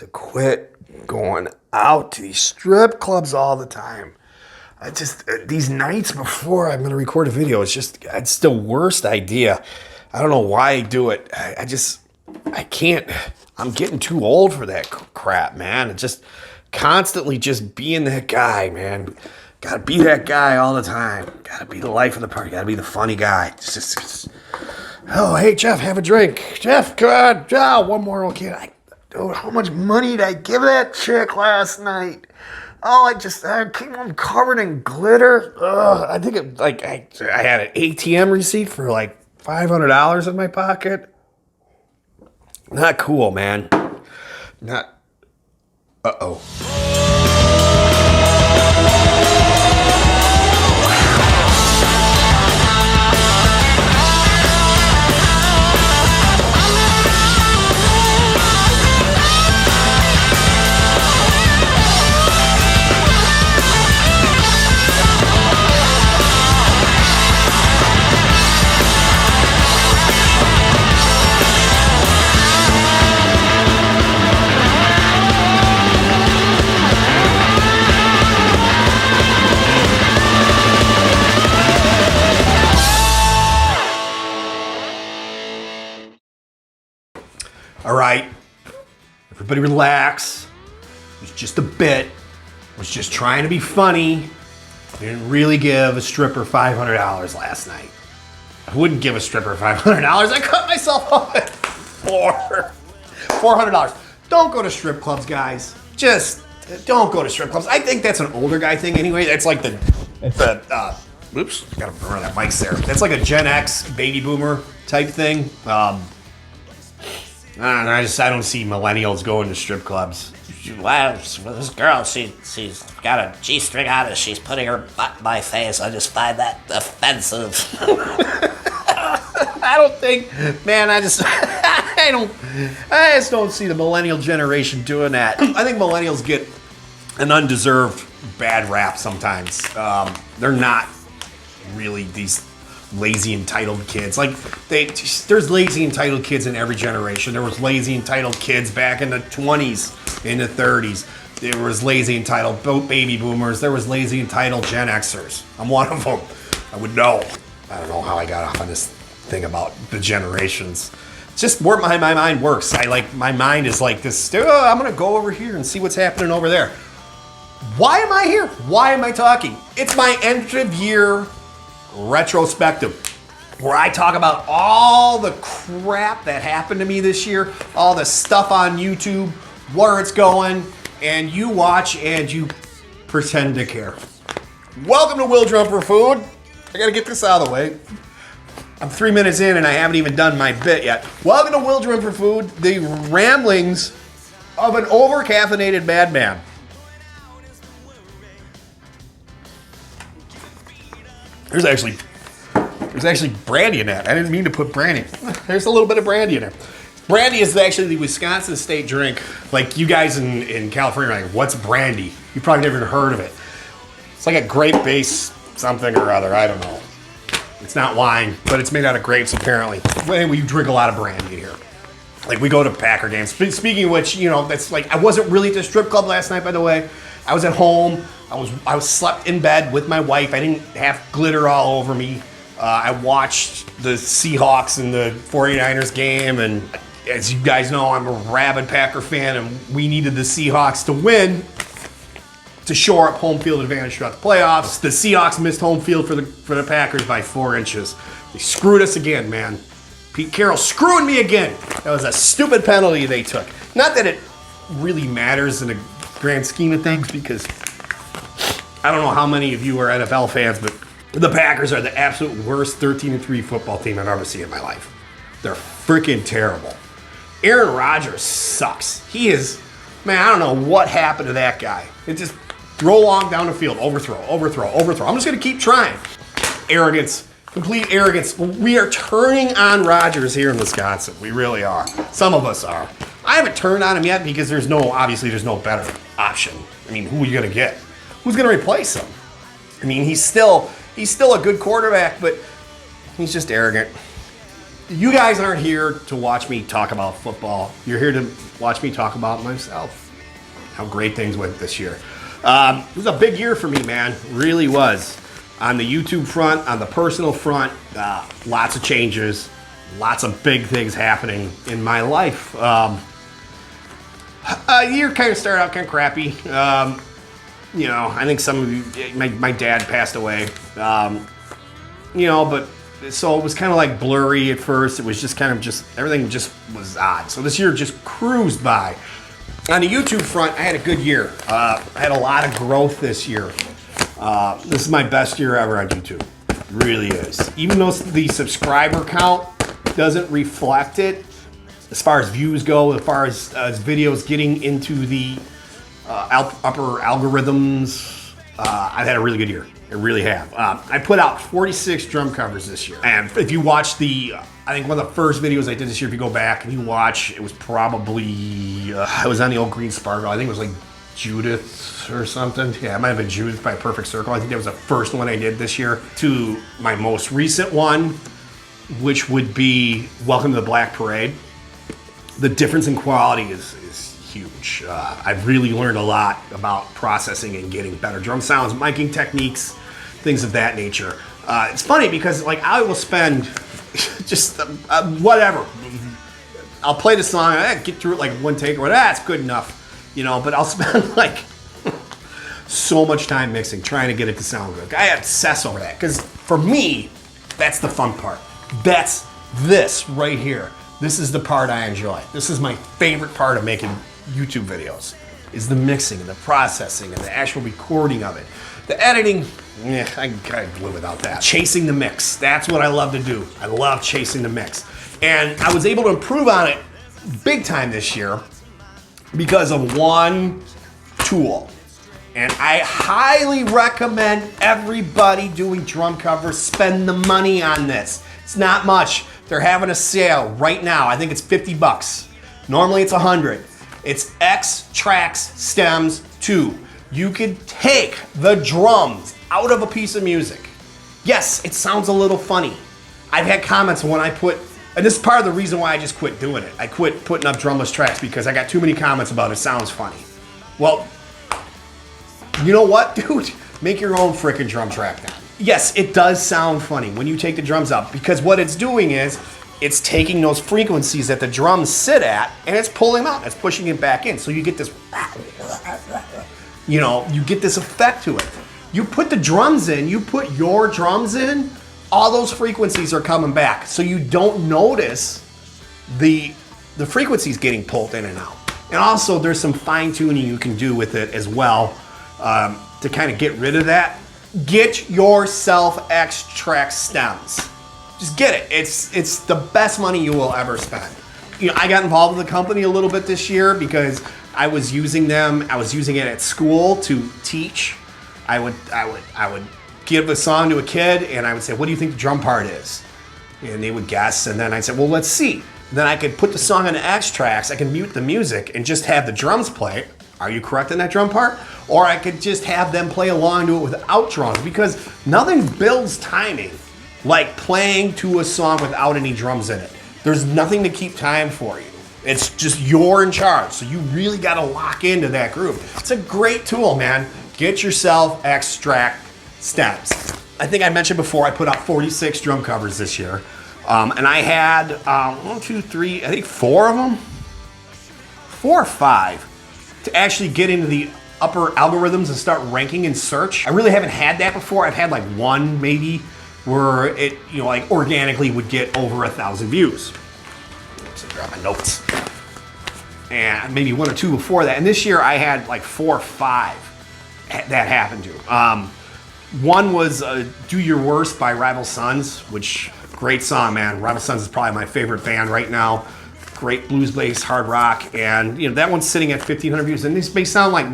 to quit going out to these strip clubs all the time. I just, these nights before I'm going to record a video, it's the worst idea. I don't know why I do it. I can't. I'm getting too old for that crap, man. It's just constantly just being that guy, man. Gotta be that guy all the time. Gotta be the life of the party. Gotta be the funny guy. Oh, hey, Jeff, have a drink. Jeff, come on. Oh, one more, okay. Dude, how much money did I give that chick last night? Oh, I came home covered in glitter. I think I had an ATM receipt for like $500 in my pocket. Not cool, man. Not. Uh-oh. All right, everybody relax. It was just a bit. I was just trying to be funny. I didn't really give a stripper $500 last night. I wouldn't give a stripper $500. I cut myself off at $400. Don't go to strip clubs, guys. Just don't go to strip clubs. I think that's an older guy thing anyway. That's like oops, gotta remember that mic's there. That's like a Gen X baby boomer type thing. I don't see millennials going to strip clubs. Wow, this girl, she's got a G-string on and she's putting her butt in my face. I just find that offensive. I don't think, man, I just don't see the millennial generation doing that. I think millennials get an undeserved bad rap sometimes. They're not really these lazy entitled kids. Like there's lazy entitled kids in every generation. There was lazy entitled kids back in the 20s, in the 30s. There was lazy entitled baby boomers. There was lazy entitled Gen Xers. I'm one of them. I would know. I don't know how I got off on this thing about the generations. It's just where my mind works. My mind is like this. Oh, I'm gonna go over here and see what's happening over there. Why am I here? Why am I talking? It's my end of year retrospective, where I talk about all the crap that happened to me this year, all the stuff on YouTube, where it's going, and you watch and you pretend to care. Welcome to Will Drum for Food. I gotta get this out of the way. I'm 3 minutes in and I haven't even done my bit yet. Welcome to Will Drum for Food, the ramblings of an over-caffeinated madman. There's actually brandy in that. I didn't mean to put brandy. There's a little bit of brandy in it. Brandy is actually the Wisconsin state drink. Like you guys in California are like, what's brandy? You probably never heard of it. It's like a grape-based something or other. I don't know. It's not wine, but it's made out of grapes apparently. We drink a lot of brandy here. Like we go to Packer games. Speaking of which, that's like, I wasn't really at the strip club last night, by the way. I was at home. I was slept in bed with my wife. I didn't have glitter all over me. I watched the Seahawks and the 49ers game, and as you guys know, I'm a rabid Packer fan, and we needed the Seahawks to win to shore up home field advantage throughout the playoffs. The Seahawks missed home field for the Packers by 4 inches. They screwed us again, man. Pete Carroll screwing me again. That was a stupid penalty they took. Not that it really matters in the grand scheme of things, because I don't know how many of you are NFL fans, but the Packers are the absolute worst 13-3 football team I've ever seen in my life. They're freaking terrible. Aaron Rodgers sucks. He is, man, I don't know what happened to that guy. It just throw long down the field, overthrow. I'm just going to keep trying. Arrogance, complete arrogance. We are turning on Rodgers here in Wisconsin. We really are. Some of us are. I haven't turned on him yet because obviously there's no better option. I mean, who are you going to get? Who's going to replace him? I mean, he's still a good quarterback, but he's just arrogant. you guys aren't here to watch me talk about football. You're here to watch me talk about myself. How great things went this year. It was a big year for me, man. Really was. On the YouTube front, on the personal front, lots of changes, lots of big things happening in my life. The year kind of started out kind of crappy. You know, I think some of you, my dad passed away. You know, but so it was kind of like blurry at first. It was just kind of everything just was odd. So this year just cruised by. On the YouTube front, I had a good year. I had a lot of growth this year. This is my best year ever on YouTube. It really is. Even though the subscriber count doesn't reflect it, as far as views go, as far as videos getting into the upper algorithms, I've had a really good year. I really have. I put out 46 drum covers this year. And if you watch I think one of the first videos I did this year, if you go back and you watch, it was probably, it was on the old Green Sparkle. I think it was like Judith or something. Yeah, it might have been Judith by Perfect Circle. I think that was the first one I did this year. To my most recent one, which would be Welcome to the Black Parade. The difference in quality is huge. I've really learned a lot about processing and getting better drum sounds, miking techniques, things of that nature. It's funny because like I will spend just whatever. I'll play the song, get through it like one take or whatever. That's good enough, you know. But I'll spend like so much time mixing, trying to get it to sound good. I obsess over that because for me, that's the fun part. That's this right here. This is the part I enjoy. This is my favorite part of making YouTube videos, is the mixing and the processing and the actual recording of it. The editing, I can kind of live without that. Chasing the mix, that's what I love to do. I love chasing the mix. And I was able to improve on it big time this year because of one tool. And I highly recommend everybody doing drum covers spend the money on this. It's not much. They're having a sale right now. I think it's 50 bucks. Normally it's 100. It's X-Trax Stems 2. You can take the drums out of a piece of music. Yes, it sounds a little funny. I've had comments when I put, and this is part of the reason why I just quit doing it. I quit putting up drumless tracks because I got too many comments about it sounds funny. Well, you know what, dude? Make your own freaking drum track then. Yes, it does sound funny when you take the drums out because what it's doing is it's taking those frequencies that the drums sit at and it's pulling them out. It's pushing it back in. So you get this, you know, you get this effect to it. You put the drums in, you put your drums in, all those frequencies are coming back. So you don't notice the frequencies getting pulled in and out. And also there's some fine tuning you can do with it as well to kind of get rid of that. Get yourself X-Trax stems. Just get it. It's the best money you will ever spend. You know, I got involved with the company a little bit this year because I was using them. I was using it at school to teach. I would give a song to a kid and I would say, "What do you think the drum part is?" And they would guess, and then I'd say, "Well, let's see." Then I could put the song on X-Trax. I can mute the music and just have the drums play. Are you correct in that drum part? Or I could just have them play along to it without drums because nothing builds timing like playing to a song without any drums in it. There's nothing to keep time for you. It's just you're in charge. So you really got to lock into that groove. It's a great tool, man. Get yourself X-Trax stems. I think I mentioned before I put out 46 drum covers this year. And I had 1, 2, 3, I think 4 of them. 4 or 5. To actually get into the upper algorithms and start ranking in search. I really haven't had that before. I've had like 1 maybe where it, you know, like organically would get over 1,000 views. So grab my notes. And maybe 1 or 2 before that. And this year I had like 4 or 5 that happened to. One was Do Your Worst by Rival Sons, which great song, man. Rival Sons is probably my favorite band right now. Great blues bass, hard rock, and you know that one's sitting at 1,500 views. And these may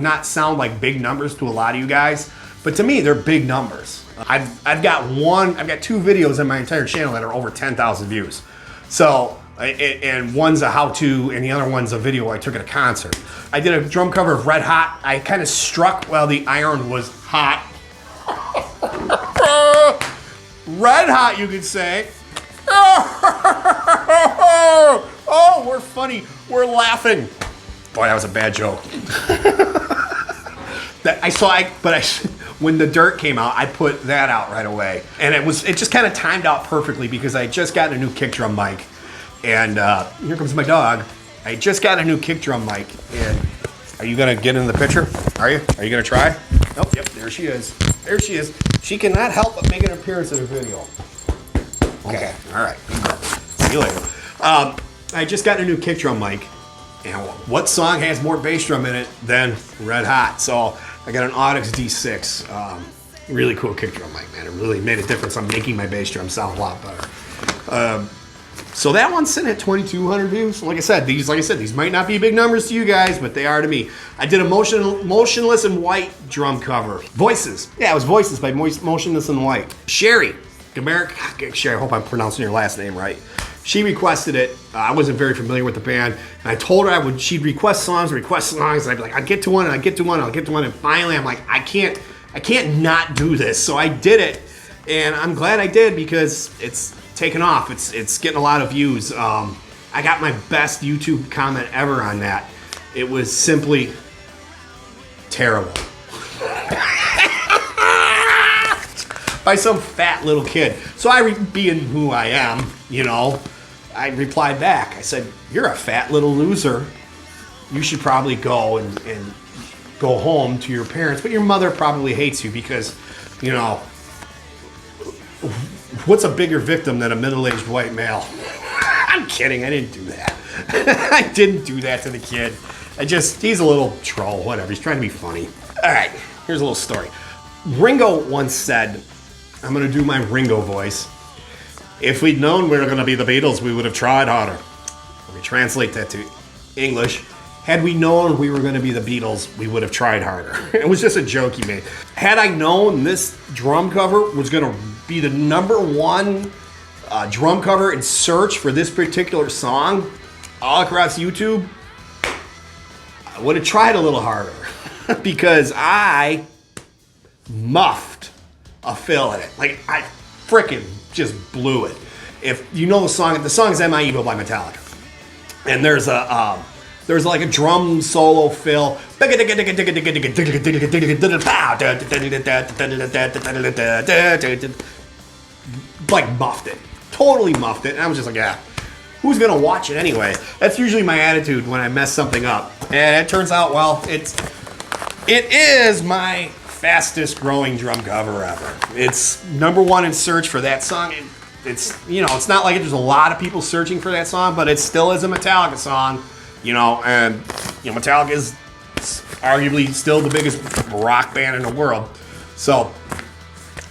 not sound like big numbers to a lot of you guys, but to me they're big numbers. I've got 2 videos on my entire channel that are over 10,000 views. So and one's a how-to, and the other one's a video I took at a concert. I did a drum cover of Red Hot. I kind of struck while the iron was hot. Red Hot, you could say. Oh, we're funny. We're laughing. Boy, that was a bad joke. When the dirt came out, I put that out right away. And it just kind of timed out perfectly because I just got a new kick drum mic. And here comes my dog. I just got a new kick drum mic. And are you gonna get in the picture? Are you? Are you gonna try? Nope, yep, there she is. There she is. She cannot help but make an appearance in the video. Okay, all right. See you later. I just got a new kick drum mic. And what song has more bass drum in it than Red Hot? So I got an Audix D6. Really cool kick drum mic, man. It really made a difference on making my bass drum sound a lot better. So that one's sitting at 2,200 views. Like I said, these might not be big numbers to you guys, but they are to me. I did a Motionless in White drum cover. Voices. Yeah, it was Voices by Motionless in White. Sherry. Sherry, I hope I'm pronouncing your last name right. She requested it. I wasn't very familiar with the band, and I told her she'd request songs, and I'd be like, I'd get to one, and I'd get to one, and I'll get to one, and finally I'm like, I can't not do this. So I did it, and I'm glad I did because it's taken off. It's getting a lot of views. I got my best YouTube comment ever on that. It was simply terrible. By some fat little kid. So being who I am, I replied back. I said, "You're a fat little loser. You should probably go and go home to your parents. But your mother probably hates you because, what's a bigger victim than a middle-aged white male?" I'm kidding. I didn't do that. I didn't do that to the kid. He's a little troll. Whatever. He's trying to be funny. All right. Here's a little story. Ringo once said, I'm going to do my Ringo voice. "If we'd known we were going to be the Beatles, we would have tried harder." Let me translate that to English. Had we known we were going to be the Beatles, we would have tried harder. It was just a joke he made. Had I known this drum cover was going to be the #1 drum cover in search for this particular song all across YouTube, I would have tried a little harder because I muffed a fill in it. Like, I frickin' just blew it. If you know the song is Am I Evil by Metallica. And there's like a drum solo fill. Like muffed it. Totally muffed it. And I was just like, yeah, who's gonna watch it anyway? That's usually my attitude when I mess something up. And it turns out, well, it is my fastest growing drum cover ever. It's #1 in search for that song. It's it's not like there's a lot of people searching for that song, but it still is a Metallica song, and Metallica is arguably still the biggest rock band in the world. So,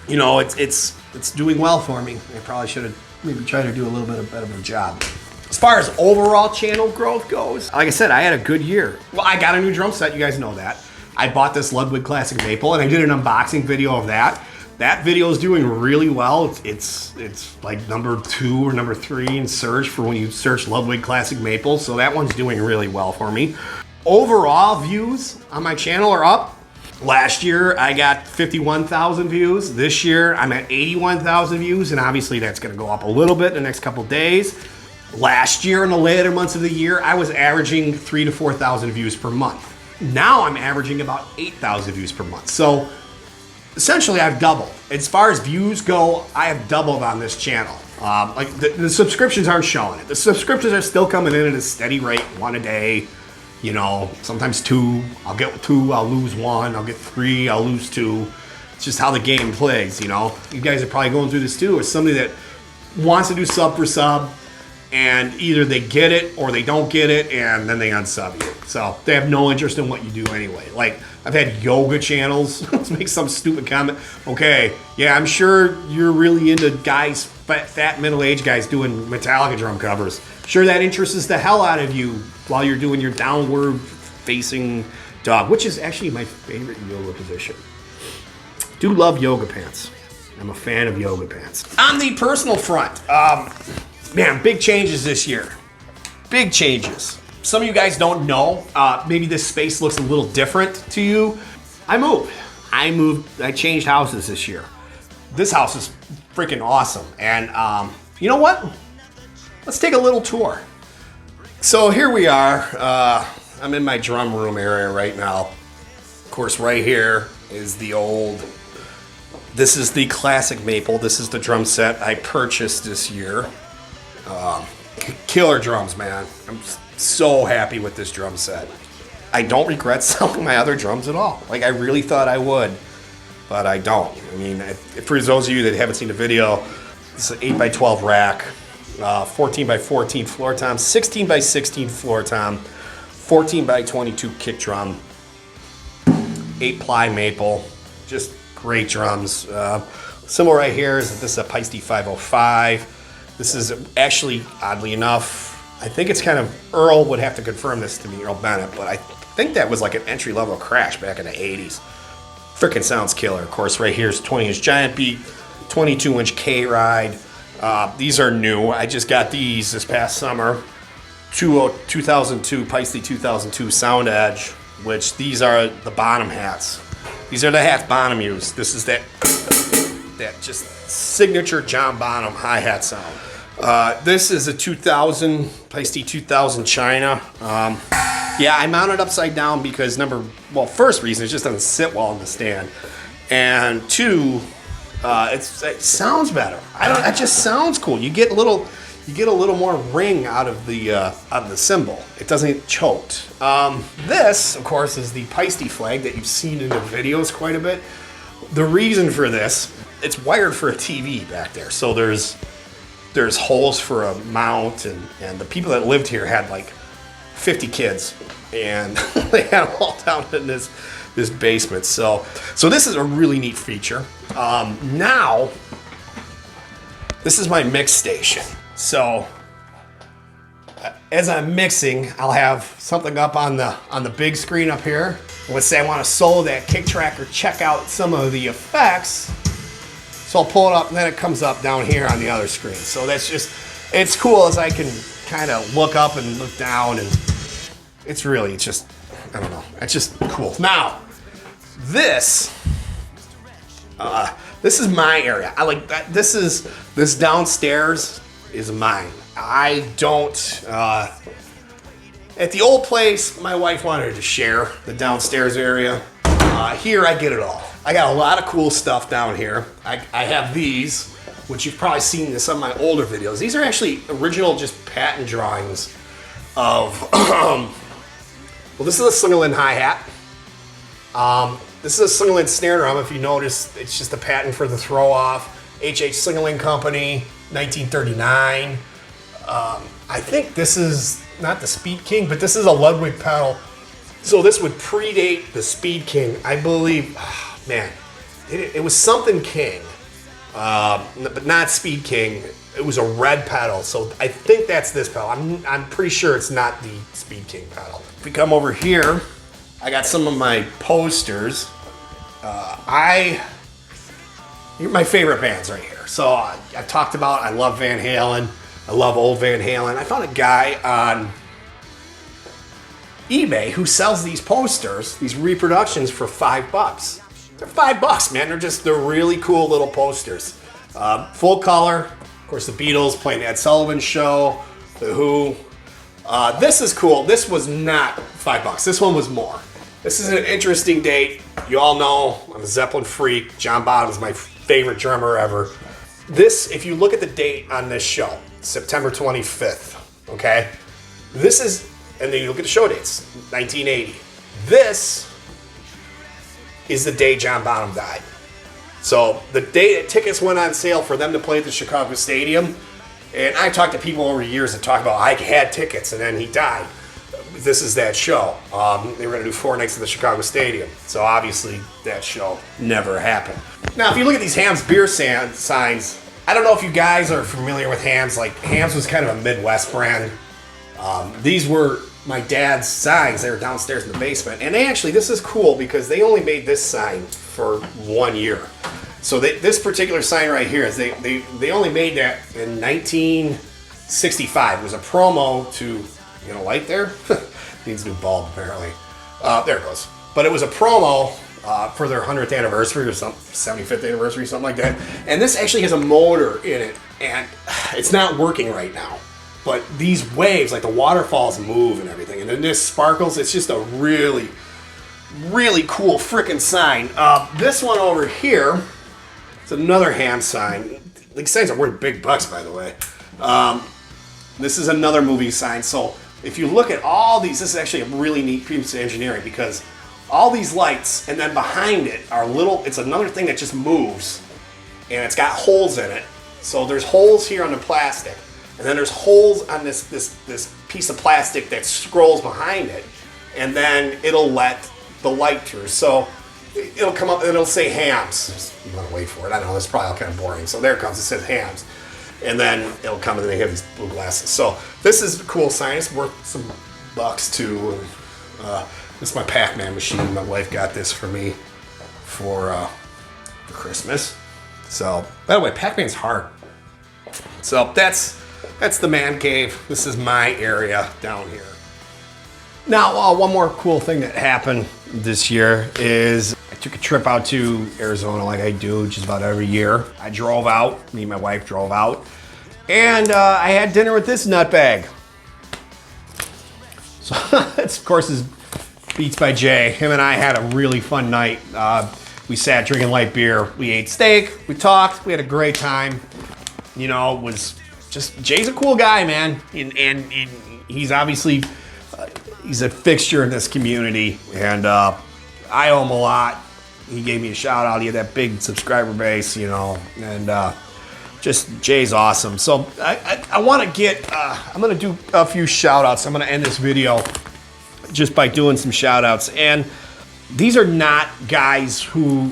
it's doing well for me. I probably should have maybe tried to do a little bit better of a job. As far as overall channel growth goes, like I said, I had a good year. Well, I got a new drum set, you guys know that. I bought this Ludwig Classic Maple, and I did an unboxing video of that. That video is doing really well. It's like #2 or #3 in search for when you search Ludwig Classic Maple, so that one's doing really well for me. Overall views on my channel are up. Last year, I got 51,000 views. This year, I'm at 81,000 views, and obviously that's gonna go up a little bit in the next couple days. Last year, in the later months of the year, I was averaging 3,000 to 4,000 views per month. Now I'm averaging about 8,000 views per month. So essentially I've doubled. As far as views go, I have doubled on this channel. Like the subscriptions aren't showing it. The subscriptions are still coming in at a steady rate, 1 a day. Sometimes 2. I'll get 2, I'll lose 1. I'll get 3, I'll lose 2. It's just how the game plays, You guys are probably going through this too. As somebody that wants to do sub for sub, and either they get it or they don't get it, and then they unsub you. So they have no interest in what you do anyway. Like, I've had yoga channels. Let's make some stupid comment. Okay, yeah, I'm sure you're really into guys, fat middle-aged guys doing Metallica drum covers. Sure, that interests the hell out of you while you're doing your downward-facing dog, which is actually my favorite yoga position. Do love yoga pants. I'm a fan of yoga pants. On the personal front, man, big changes this year. Big changes. Some of you guys don't know. Maybe this space looks a little different to you. I moved. I changed houses this year. This house is freaking awesome. And you know what? Let's take a little tour. So here we are. I'm in my drum room area right now. Of course, right here is the old. This is the classic maple. This is the drum set I purchased this year. Killer drums, man. I'm so happy with this drum set. I don't regret selling my other drums at all. Like, I really thought I would, but I don't. I mean, for those of you that haven't seen the video, it's an 8x12 rack, 14x14 floor tom, 16x16 floor tom, 14x22 kick drum, 8-ply maple, just great drums. Similar right here is that this is a Peisty 505. This is actually, oddly enough, I think it's kind of, Earl would have to confirm this to me, Earl Bennet, but I think that was like an entry-level crash back in the 80s. Freaking sounds killer. Of course, right here is 20-inch Giant Beat, 22-inch K-Ride. These are new. I just got these this past summer. 2002, Peisty 2002 Sound Edge, which these are the bottom hats. These are the hats Bonham used. This is that just signature John Bonham hi-hat sound. This is a 2000, Peisty 2000 China. Yeah, I mounted upside down because first reason, it just doesn't sit well in the stand. And two, it sounds better. It just sounds cool. You get a little more ring out of the cymbal. It doesn't get choked. This, of course, is the Peisty flag that you've seen in the videos quite a bit. The reason for this, it's wired for a TV back there. So there's holes for a mount, and the people that lived here had like 50 kids, and they had them all down in this basement. So this is a really neat feature. Now, this is my mix station. So as I'm mixing, I'll have something up on the big screen up here. Let's say I want to solo that kick track or check out some of the effects. So I'll pull it up, and then it comes up down here on the other screen. So that's just, it's cool as I can kind of look up and look down, and it's just, I don't know, it's just cool. Now, this is my area. I like that. This downstairs is mine. I don't, at the old place, my wife wanted to share the downstairs area. Here I get it all. I got a lot of cool stuff down here. I have these, which you've probably seen in some of my older videos. These are actually original just patent drawings of, well, this is a Slingerland hi-hat. This is a Slingerland snare drum. If you notice, it's just a patent for the throw-off. H.H. Slingerland Company, 1939. I think this is not the Speed King, but this is a Ludwig pedal. So this would predate the Speed King. I believe, man, it was something King, but not Speed King. It was a red pedal. So I think that's this pedal. I'm pretty sure it's not the Speed King pedal. If we come over here, I got some of my posters. You're my favorite bands right here. So I talked about, I love Van Halen. I love old Van Halen. I found a guy on eBay who sells these posters, these reproductions, for $5. They're $5, man. They're really cool little posters. Full color. Of course, the Beatles playing Ed Sullivan Show, The Who. This is cool. This was not $5. This one was more. This is an interesting date. You all know I'm a Zeppelin freak. John Bonham is my favorite drummer ever. This, if you look at the date on this show, September 25th, okay? This is, and then you look at the show dates, 1980. This is the day John Bonham died. So the day that tickets went on sale for them to play at the Chicago Stadium, and I talked to people over the years that talk about I had tickets and then he died. This is that show. They were going to do 4 nights at the Chicago Stadium. So obviously that show never happened. Now, if you look at these Hamm's beer signs, I don't know if you guys are familiar with Hamm's. Like, Hamm's was kind of a Midwest brand. These were my dad's signs. They were downstairs in the basement. And this is cool because they only made this sign for 1 year. So this particular sign right here is they only made that in 1965. It was a promo to, light there? Needs a new bulb apparently. There it goes. But it was a promo for their 100th anniversary or 75th anniversary, something like that. And this actually has a motor in it, and it's not working right now. but these waves, like the waterfalls move and everything. And then this sparkles. It's just a really, really cool freaking sign. This one over here, it's another ham sign. These signs are worth big bucks, by the way. This is another movie sign. So if you look at all these, this is actually a really neat piece of engineering because all these lights and then behind it are little, it's another thing that just moves and it's got holes in it. So there's holes here on the plastic and then there's holes on this piece of plastic that scrolls behind it and then it'll let the light through. So it'll come up and it'll say hams. You want to wait for it. I know this is probably all kind of boring. So there it comes, it says hams. And then it'll come and then they have these blue glasses. So this is a cool sign. It's worth some bucks too. This is my Pac-Man machine. My wife got this for me for Christmas. So, by the way, Pac-Man's hard. So that's the man cave. This is my area down here. Now, one more cool thing that happened this year is I took a trip out to Arizona like I do just about every year. I drove out, me and my wife drove out, and I had dinner with this nutbag. So that's, of course, is Beats by Jay. Him and I had a really fun night. We sat drinking light beer. We ate steak. We talked. We had a great time. You know, it was just, Jay's a cool guy, man. And he's obviously, he's a fixture in this community. And I owe him a lot. He gave me a shout out. He had that big subscriber base, you know. And just, Jay's awesome. So I want to get, I'm going to do a few shout outs. I'm going to end this video just by doing some shout outs. And these are not guys who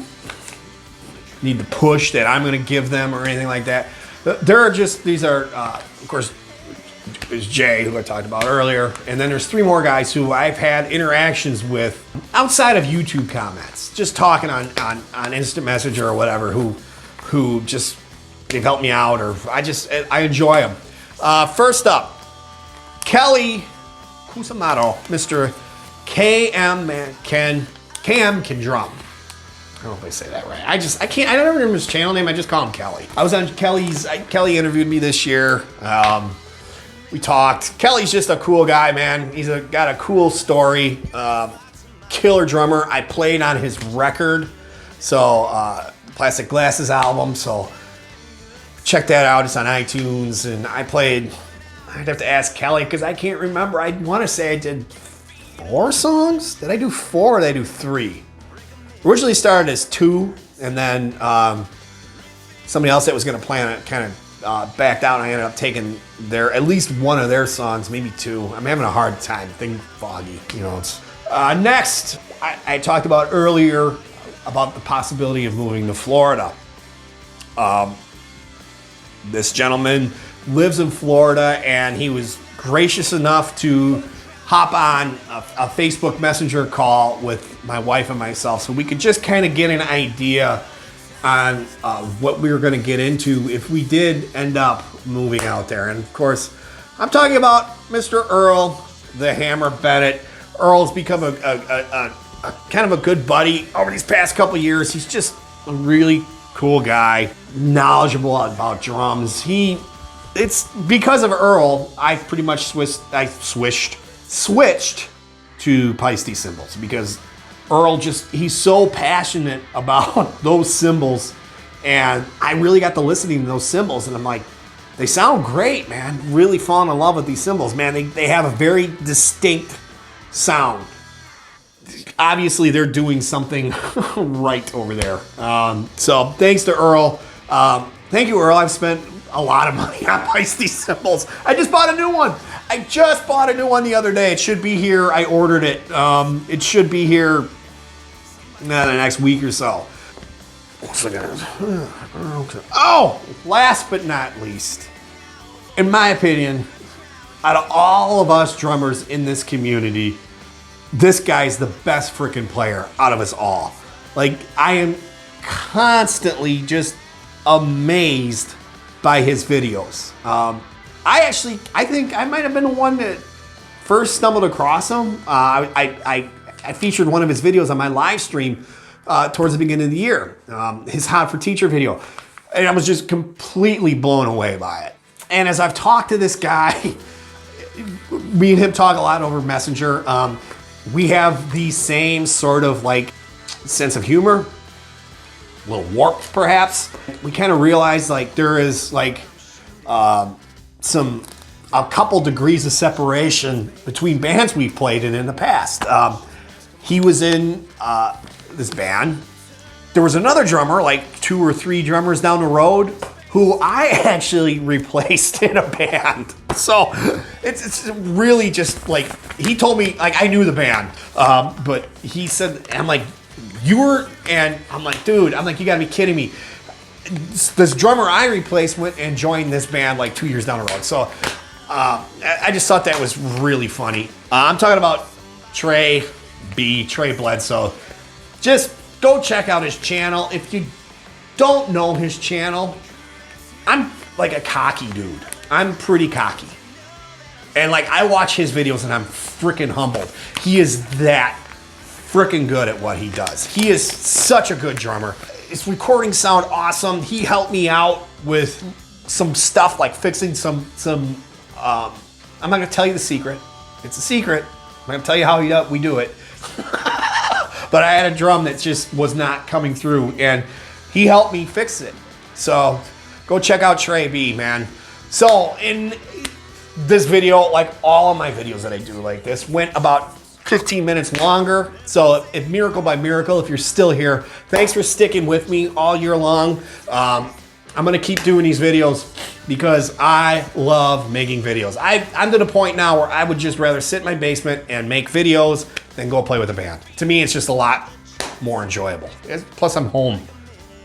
need the push that I'm going to give them or anything like that. They're just, these are, of course, there's Jay, who I talked about earlier. And then there's 3 more guys who I've had interactions with outside of YouTube comments, just talking on Instant Messenger or whatever, who just, they've helped me out, or I enjoy them. First up, Kelly Kusamato, Mr. KMKANDRUM. I don't know if I say that right. I don't remember his channel name. I just call him Kelly. I was on Kelly interviewed me this year. We talked. Kelly's just a cool guy, man. He's got a cool story. Killer drummer. I played on his record. So, Plastic Glasses album. So, check that out. It's on iTunes. And I'd have to ask Kelly because I can't remember. I want to say I did 4 songs. Did I do 4 or did I do 3? Originally started as 2, and then somebody else that was going to play on it kind of backed out, and I ended up taking at least one of their songs, maybe 2. I'm having a hard time. Thing foggy, you know. It's next. I talked about earlier about the possibility of moving to Florida. This gentleman lives in Florida, and he was gracious enough to hop on a Facebook Messenger call with my wife and myself so we could just kind of get an idea on what we were going to get into if we did end up moving out there. And of course, I'm talking about Mr. Earl, the Hammer Bennet. Earl's become a kind of a good buddy over these past couple years. He's just a really cool guy, knowledgeable about drums. It's because of Earl, I pretty much switched to Paiste cymbals because Earl he's so passionate about those cymbals, and I really got to listening to those cymbals, and I'm like, they sound great, man. Really falling in love with these cymbals, man. They have a very distinct sound. Obviously, they're doing something right over there. So thanks to Earl. Thank you, Earl. I've spent a lot of money on Paiste cymbals. I just bought a new one. The other day. It should be here. I ordered it. It should be here in the next week or so. Oh, last but not least, in my opinion, out of all of us drummers in this community, this guy's the best freaking player out of us all. Like, I am constantly just amazed by his videos. I think I might have been the one that first stumbled across him. I featured one of his videos on my live stream towards the beginning of the year, his Hot for Teacher video. And I was just completely blown away by it. And as I've talked to this guy, me and him talk a lot over Messenger. We have the same sort of like sense of humor, a little warped perhaps. We kind of realize like there is like a couple degrees of separation between bands we've played in the past. He was in this band. There was another drummer, like 2 or 3 drummers down the road, who I actually replaced in a band. So it's really just like, he told me, like I knew the band, but he said, I'm like, you were, and I'm like, dude, I'm like, you gotta be kidding me. This drummer I replaced went and joined this band like 2 years down the road. So I just thought that was really funny. I'm talking about Trey Bledsoe. Just go check out his channel. If you don't know his channel, I'm like a cocky dude. I'm pretty cocky. And like I watch his videos and I'm freaking humbled. He is that freaking good at what he does. He is such a good drummer. His recordings sound awesome. He helped me out with some stuff like fixing some I'm not gonna tell you the secret. It's a secret. I'm gonna tell you how we do it. But I had a drum that just was not coming through and he helped me fix it. So go check out TreyB, man. So in this video, like all of my videos that I do like this, went about 15 minutes longer. So if miracle by miracle, if you're still here, thanks for sticking with me all year long. I'm gonna keep doing these videos because I love making videos. I'm to the point now where I would just rather sit in my basement and make videos than go play with a band. To me, it's just a lot more enjoyable. Plus I'm home,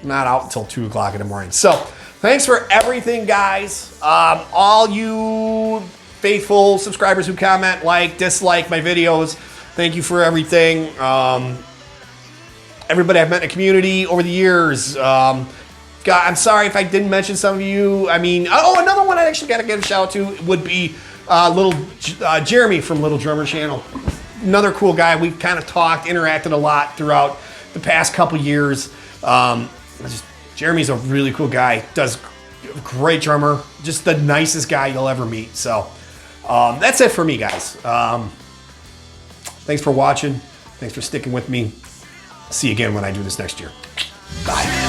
I'm not out until 2 o'clock in the morning. So thanks for everything, guys. All you faithful subscribers who comment, like, dislike my videos, thank you for everything. Everybody I've met in the community over the years. God, I'm sorry if I didn't mention some of you. I mean, oh, another one I actually got to give a shout out to would be Jeremy from Little Drummer Channel. Another cool guy. We've kind of talked, interacted a lot throughout the past couple years. Jeremy's a really cool guy. Does great drummer. Just the nicest guy you'll ever meet. So that's it for me, guys. Thanks for watching. Thanks for sticking with me. See you again when I do this next year. Bye.